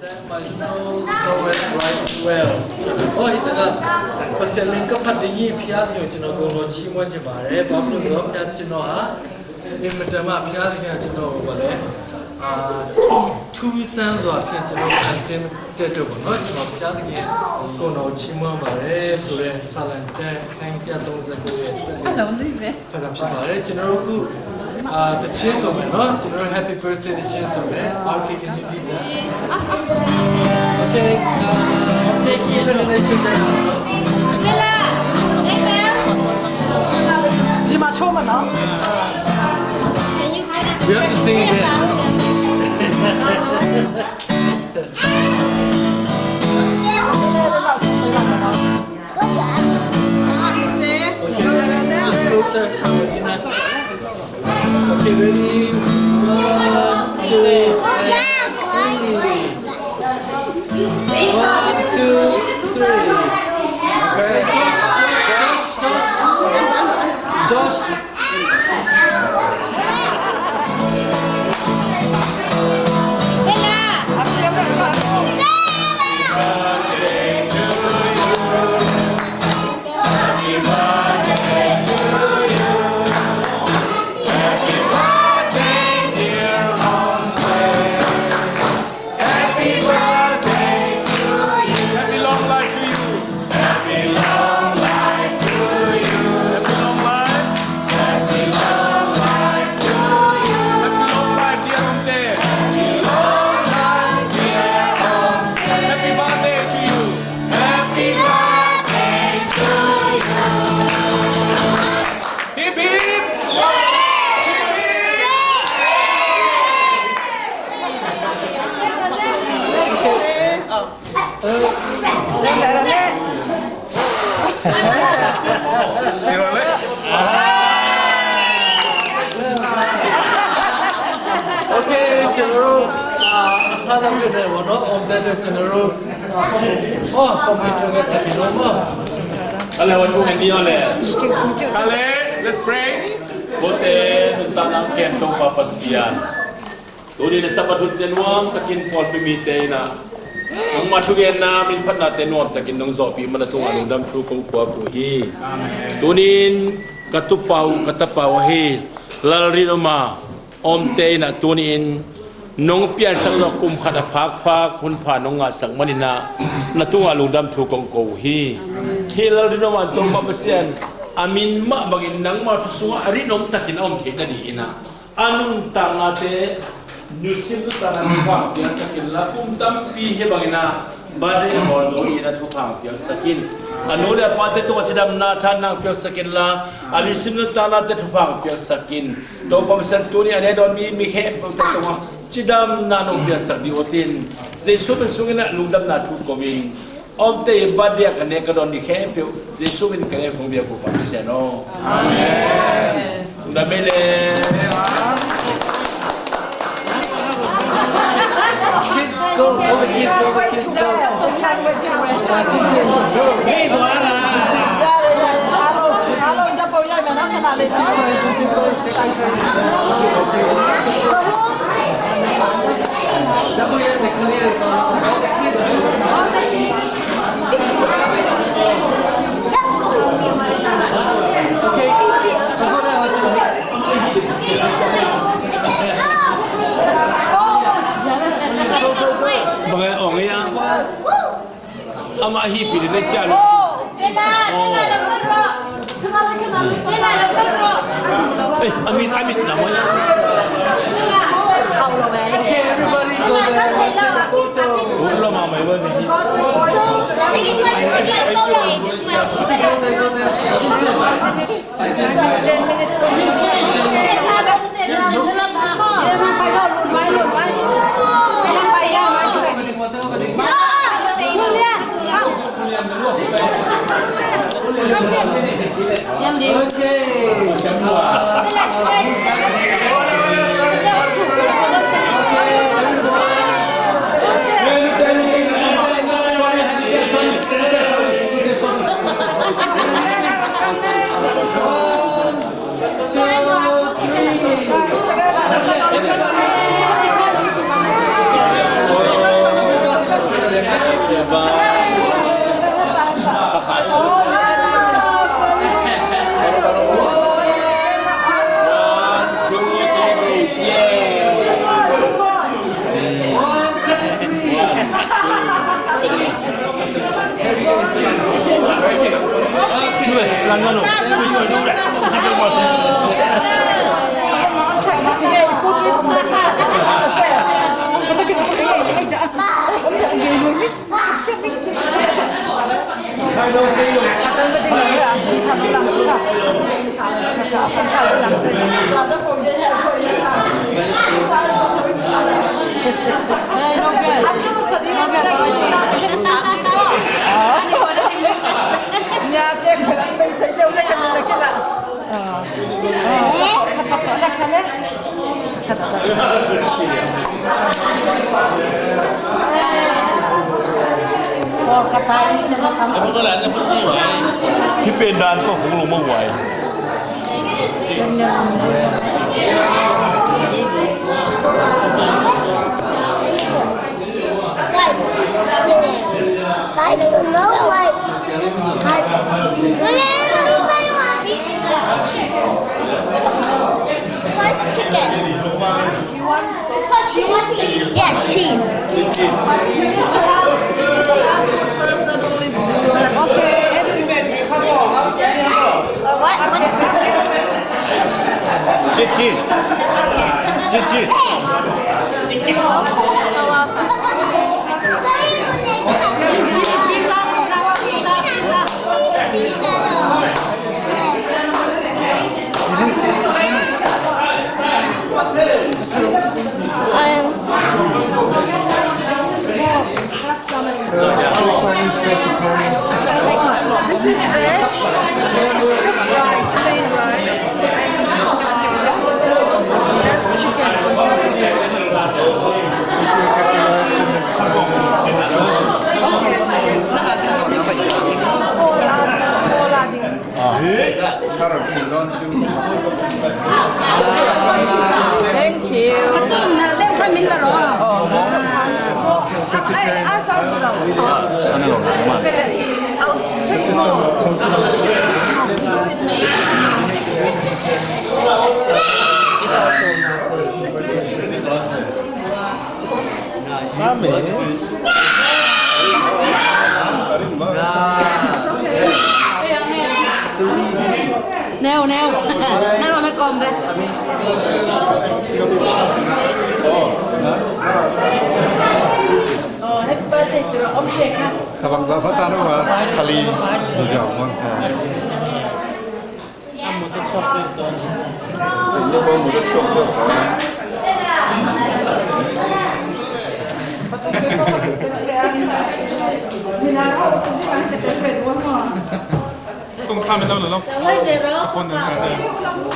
that my soul goeth right well. Oh, it's a Pacific Paddy, Piazza, Chinogo, Chimon Jabare, Pablo, that you know her, in Matama, Piazza, you know, two sons of Piazza and Sim Teto, not Piazza, Gono, Chimon Bare, Sure, Salan Jack, Kankatos, and Padapare, General. The chainsaw man, no? General, happy birthday, the chainsaw man. Okay, can you do that? Okay, take it and then you we have to sing it. Okay, closer. Okay, ready? 1, 2, 3. 1, 2, 3. Okay, Josh. Okay, General, Southern General, on that General. Oh, coming to second over. Kale, let's pray. Bote nuntanang kentong papasiyan. Tuni na sabatut tenuam takin pol pimite na. Ang matugen na min pat na tenuam takin nong zopi manatung anong dam tru kong kwa puhi. Tunin katapau hi lalrin oma om te na tunin nong pian sang no kum khana phak hun pha nong nga sang manina natung alung dam tru kong ko hi. Hilal rin naman itong papasyan. Amin ma bagin nang matusunga arinom takin om kita di ina. Anong tangate nyusin tu tangan muka yang sakit lakum tampi he bagina badai bordo ina tu pang yang sakit. Anu le pate tu kacidam na tanang piang sakit la. Alisim tu tangan tu pang piang sakit. Tu papasyan tu ni ane don mi he pang cidam nanong piang sakit otin. Yesus mensungi nak lundam na tu komin. Om te ibadia kane kadon di kempe Yesus min kane kong dia ko pasiano. Amen. Ndamele. Kids go, over kids go. Hey, Dora. Halo, dah kau yang mana kenal lagi? Dah kau yang kenal Okay, Bagaimana orang yang ama hipi dia jalan. Amin namanya. Okay, everybody go there. Ulah mama ibu ni. 왜? 란나노. nhà kem phải làm đây xây đâu đây là cái làที่เป็นดานก็คงลงมาไหว I don't know why. Why the chicken? You want cheese? Yes, cheese. What? What's 찌찌. 찌찌. this is veg. It's just rice, plain rice, and that's chicken on top of it. Thank you. I saw it. 산에 올라가면 I'll take some more. Neo neo nó nó con về Happy birthday to ông Kiệt ha. 감사합니다. 파타노와 칼리 이제 왕타. 이거 무대 처음부터. Mình là không có gì mà cái tên về đúng không? ตรงข้ามไม่ต้องหรอ hơi bị rớt. คนนึงนะ